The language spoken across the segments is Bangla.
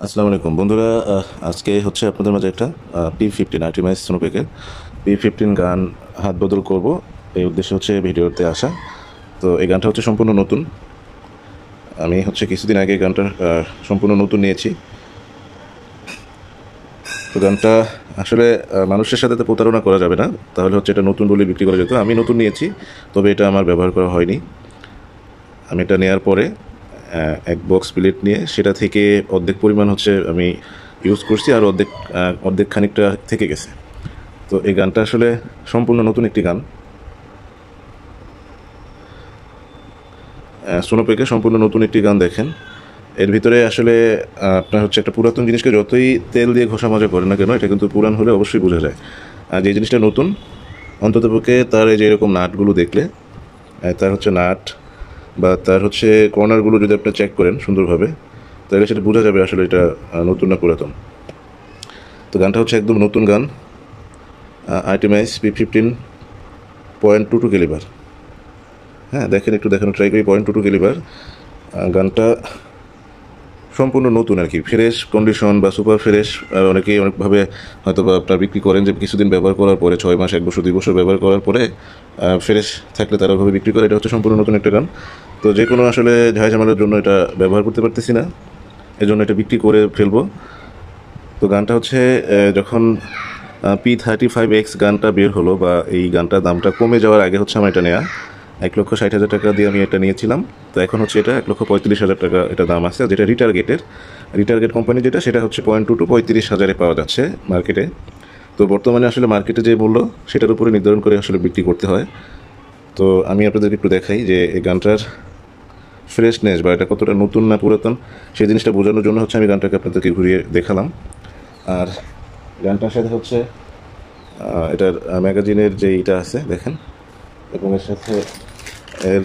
আসসালামু আলাইকুম বন্ধুরা। আজকে হচ্ছে আপনাদের মাঝে একটা P15 আর্টিমাইজ স্নোপেকের P15 গান হাত বদল করব, এই উদ্দেশ্যে হচ্ছে ভিডিওতে আসা। তো এই গানটা হচ্ছে সম্পূর্ণ নতুন। আমি হচ্ছে কিছুদিন আগে গানটা সম্পূর্ণ নতুন নিয়েছি। তো গানটা আসলে মানুষের সাথে তো প্রতারণা করা যাবে না, তাহলে হচ্ছে এটা নতুন বলে বিক্রি করা যেত। আমি নতুন নিয়েছি, তবে এটা আমার ব্যবহার করা হয়নি। আমি এটা নেওয়ার পরে এক বক্স প্লেট নিয়ে সেটা থেকে অর্ধেক পরিমাণ হচ্ছে আমি ইউজ করছি, আর অর্ধেক অর্ধেক খানিকটা থেকে গেছে। তো এই গানটা আসলে সম্পূর্ণ নতুন একটি গান। সোনোপেকে সম্পূর্ণ নতুন একটি গান দেখেন। এর ভিতরে আসলে আপনার হচ্ছে একটা পুরাতন জিনিসকে যতই তেল দিয়ে ঘষা মাজা করে না কেন, এটা কিন্তু পুরান হলে অবশ্যই বোঝা যায়। আর যে জিনিসটা নতুন, অন্ততপক্ষে তার এই যে এরকম নাটগুলো দেখলে, তার হচ্ছে নাট বা তার হচ্ছে কর্নারগুলো যদি আপনি চেক করেন সুন্দরভাবে, তাহলে সেটা বোঝা যাবে আসলে এটা নতুন না পুরাতন। তো গানটা হচ্ছে একদম নতুন গান, আইটেমাইজ P15.22 ক্যালিবার। হ্যাঁ, দেখেন, একটু দেখানো ট্রাই করি। 0.22 ক্যালিবার গানটা সম্পূর্ণ নতুন আর কি, ফ্রেশ কন্ডিশন বা সুপার ফ্রেশ। অনেকেই অনেকভাবে হয়তো বা আপনার বিক্রি করেন যে কিছুদিন ব্যবহার করার পরে, 6 মাস, 1 বছর, 2 বছর ব্যবহার করার পরে ফ্রেশ থাকলে তারা ওভাবে বিক্রি করে। এটা হচ্ছে সম্পূর্ণ নতুন একটা গান। তো যে কোনো আসলে ঝামেলার জন্য এটা ব্যবহার করতে পারতেছি না, এজন্য এটা বিক্রি করে ফেলবো। তো গানটা হচ্ছে যখন P35X গানটা বের হলো, বা এই গানটার দামটা কমে যাওয়ার আগে হচ্ছে আমার এটা নেওয়া। 1,60,000 টাকা দিয়ে আমি এটা নিয়েছিলাম। তো এখন হচ্ছে এটা 1,35,000 টাকা এটা দাম আছে। যেটা রিটার্গেট কোম্পানি, যেটা সেটা হচ্ছে 0.22 35,000-এ পাওয়া যাচ্ছে মার্কেটে। তো বর্তমানে আসলে মার্কেটে যে মূল্য, সেটার উপরে নির্ধারণ করে আসলে বিক্রি করতে হয়। তো আমি আপনাদেরকে একটু দেখাই যে এই গানটার ফ্রেশনেস বা এটা কতটা নতুন না পুরাতন, সেই জিনিসটা বোঝানোর জন্য হচ্ছে আমি গানটাকে আপনাদেরকে ঘুরিয়ে দেখালাম। আর গানটার সাথে হচ্ছে এটার ম্যাগাজিনের যে এটা আছে দেখেন, এবং এর সাথে এর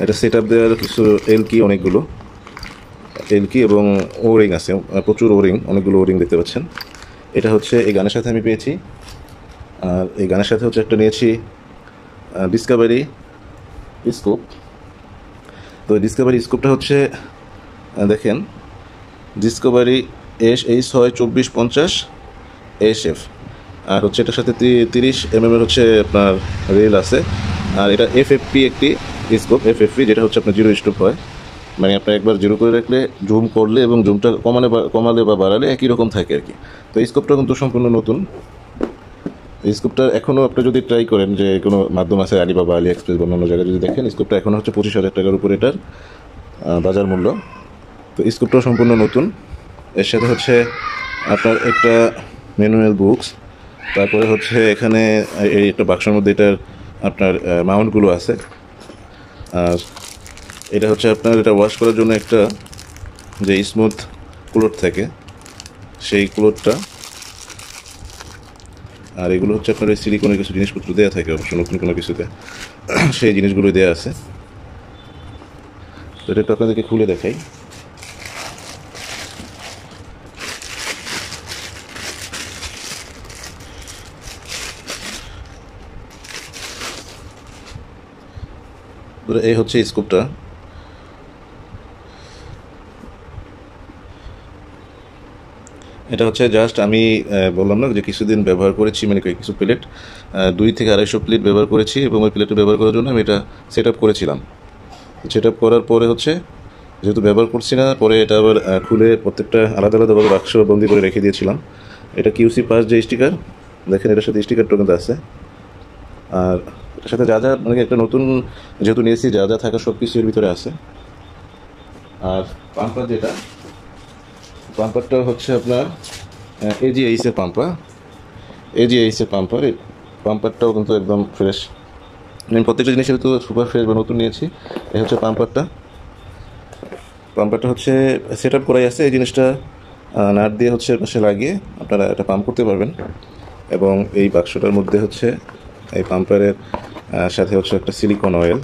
এটা সেট আপ দেওয়ার কিছু এলকি, অনেকগুলো এলকি এবং ওরিং আছে, প্রচুর ওরিং, অনেকগুলো ওরিং দেখতে পাচ্ছেন। এটা হচ্ছে এই গানের সাথে আমি পেয়েছি। আর এই গানের সাথে হচ্ছে একটা নিয়েছি ডিসকাভারি স্কোপ। তো ডিসকাভারি স্কোপটা হচ্ছে দেখেন, ডিসকভারি SH62450 SF। আর হচ্ছে এটার সাথে 30 mm এর হচ্ছে আপনার রেল আছে। আর এটা FFP একটি স্কোপ, FFP যেটা হচ্ছে আপনার জিরো স্টোপ হয়, মানে আপনার একবার জিরো করে রাখলে জুম করলে এবং জুমটা কমালে বা বাড়ালে একই রকম থাকে আর কি। তো এই স্কোপটা কিন্তু সম্পূর্ণ নতুন। এই স্কোপটা এখনও আপনি যদি ট্রাই করেন, যে কোনো মাধ্যম আছে আলিবাবা, আলি এক্সপ্রেস বা অন্য জায়গায় যদি দেখেন, স্কোপটা এখনও হচ্ছে 25,000 টাকার উপরে এটার বাজার মূল্য। তো স্কোপটাও সম্পূর্ণ নতুন। এর সাথে হচ্ছে আপনার একটা ম্যানুয়াল বুকস, তারপরে হচ্ছে এখানে এই একটা বাক্সের মধ্যে এটার আপনার মাউন্টগুলো আছে। আর এটা হচ্ছে আপনার এটা ওয়াশ করার জন্য একটা যে স্মুথ ক্লোথ থাকে, সেই ক্লোথটা। আর এগুলো হচ্ছে আপনার এই সিলিকনের কিছু জিনিসপত্র দেওয়া থাকে অবশ্য নতুন কোনো কিছুতে, সেই জিনিসগুলো দেওয়া আছে। তো এটা একটু আপনাদেরকে খুলে দেখাই। এই হচ্ছে স্কোপটা। এটা হচ্ছে জাস্ট আমি বললাম না যে কিছুদিন ব্যবহার করেছি, মানে কিছু প্লেট, 2 থেকে 250 প্লেট ব্যবহার করেছি, এবং ওই প্লেটটা ব্যবহার করার জন্য আমি এটা সেট আপ করেছিলাম। সেট আপ করার পরে হচ্ছে, যেহেতু ব্যবহার করছি না, পরে এটা আবার খুলে প্রত্যেকটা আলাদা আলাদাভাবে বাক্স বন্দি করে রেখে দিয়েছিলাম। এটা QC পাস যে স্টিকার দেখেন, এটার সাথে স্টিকারটা কিন্তু আছে। আর এটার সাথে যা যা, মানে একটা নতুন যেহেতু নিয়েছি, যা যা থাকা সব কিছু এর ভিতরে আছে। আর পাম্পার যেটা, পাম্পারটা হচ্ছে আপনার AGH-এর পাম্পার। AGH-এর পাম্পার, এই পাম্পারটাও কিন্তু একদম ফ্রেশ। আমি প্রত্যেকটা জিনিসের তো সুপার ফ্রেশ বা নতুন নিয়েছি। এই হচ্ছে পাম্পারটা। পাম্পারটা হচ্ছে সেট আপ করাই আছে। এই জিনিসটা নাট দিয়ে হচ্ছে পাশে লাগিয়ে আপনারা এটা পাম্প করতে পারবেন। এবং এই বাক্সটার মধ্যে হচ্ছে এই পাম্পারের সাথে হচ্ছে একটা সিলিকন অয়েল।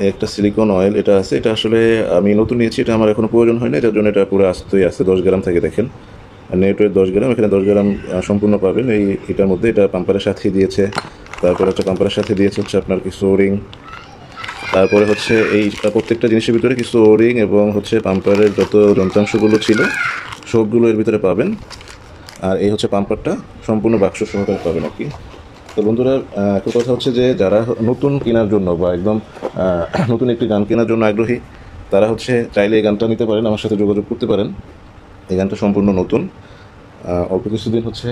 একটা সিলিকন অয়েল এটা আছে। এটা আসলে আমি নতুন নিয়েছি, এটা আমার এখনও প্রয়োজন হয় না, এটার জন্য এটা পুরো আস্তই আছে। 10 গ্রাম থাকে দেখেন, নেটওয়ের 10 গ্রাম, এখানে 10 গ্রাম সম্পূর্ণ পাবেন এটার মধ্যে। এটা পাম্পারের সাথে দিয়েছে। তারপরে হচ্ছে পাম্পারের সাথে দিয়েছে হচ্ছে আপনার কিছু ওরিং, তারপরে হচ্ছে এই প্রত্যেকটা জিনিসের ভিতরে কিছু ওরিং এবং হচ্ছে পাম্পারের যত যন্ত্রাংশগুলো ছিল সবগুলো এর ভিতরে পাবেন। আর এই হচ্ছে পাম্পারটা সম্পূর্ণ বাক্স সহকারে পাবেন আর কি। তো বন্ধুরা, একটা কথা হচ্ছে যে যারা নতুন কেনার জন্য বা একদম নতুন একটি গান কেনার জন্য আগ্রহী, তারা হচ্ছে চাইলে এই গানটা নিতে পারেন, আমার সাথে যোগাযোগ করতে পারেন। এই গানটা সম্পূর্ণ নতুন, অল্প কিছুদিন হচ্ছে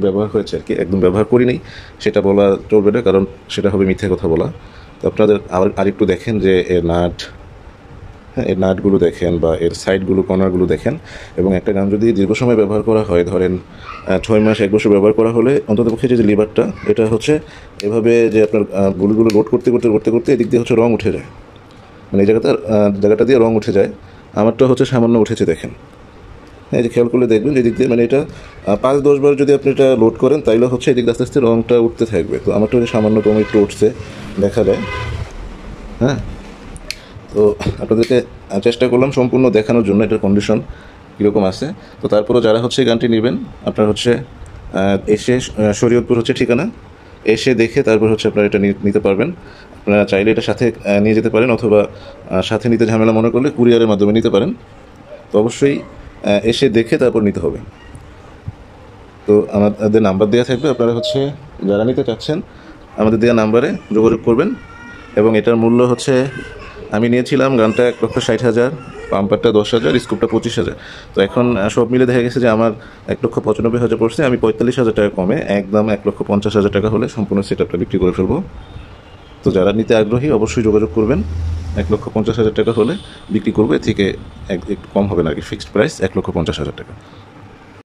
ব্যবহার হয়েছে আর কি, একদম ব্যবহার করিনি সেটা বলা চলবে না, কারণ সেটা হবে মিথ্যে কথা বলা। তো আপনাদের আরেকটু দেখেন যে এর নাট, হ্যাঁ, এর নাটগুলো দেখেন বা এর সাইডগুলো, কর্নারগুলো দেখেন। এবং একটা গান যদি দীর্ঘ সময় ব্যবহার করা হয়, ধরেন 6 মাস 1 বছর ব্যবহার করা হলে অন্ততপক্ষে যে লিভারটা, এটা হচ্ছে এভাবে যে আপনার গুলিগুলো লোড করতে করতে করতে করতে এদিক দিয়ে হচ্ছে রং উঠে যায়, মানে এই জায়গাটা দিয়ে রং উঠে যায়। আমারটা হচ্ছে সামান্য উঠেছে দেখেন, হ্যাঁ, এই যে খেয়াল করলে দেখবেন এদিক দিয়ে, মানে এটা 5-10 বার যদি আপনি এটা লোড করেন তাইলে হচ্ছে এদিক আস্তে আস্তে রংটা উঠতে থাকবে। তো আমারটা সামান্যতম একটু উঠছে দেখা যায়। হ্যাঁ, তো আপনাদেরকে চেষ্টা করলাম সম্পূর্ণ দেখানোর জন্য এটার কন্ডিশন কীরকম আছে। তো তারপরেও যারা হচ্ছে গানটি নেবেন, আপনার হচ্ছে এসে শরীয়তপুর হচ্ছে ঠিকানা, এসে দেখে তারপর হচ্ছে আপনারা এটা নিতে পারবেন। আপনারা চাইলে এটা সাথে নিয়ে যেতে পারেন, অথবা সাথে নিতে ঝামেলা মনে করলে কুরিয়ারের মাধ্যমে নিতে পারেন। তো অবশ্যই এসে দেখে তারপর নিতে হবে। তো আমাদের নাম্বার দেওয়া থাকবে, আপনারা হচ্ছে যারা নিতে চাচ্ছেন আমাদের দেওয়া নাম্বারে যোগাযোগ করবেন। এবং এটার মূল্য হচ্ছে, আমি নিয়েছিলাম গানটা 1,60,000, পাম্পারটা 10,000, স্কুপটা 25,000। তো এখন সব মিলে দেখা গেছে যে আমার 1,95,000 পড়ছে। আমি 45,000 টাকা কমে একদম 1,50,000 টাকা হলে সম্পূর্ণ সেট আপটা বিক্রি করে ফেলবো। তো যারা নিতে আগ্রহী অবশ্যই যোগাযোগ করবেন। 1,50,000 টাকা হলে বিক্রি করবো, এর থেকে একটু কম হবে না আর কি। ফিক্সড প্রাইস 1,50,000 টাকা।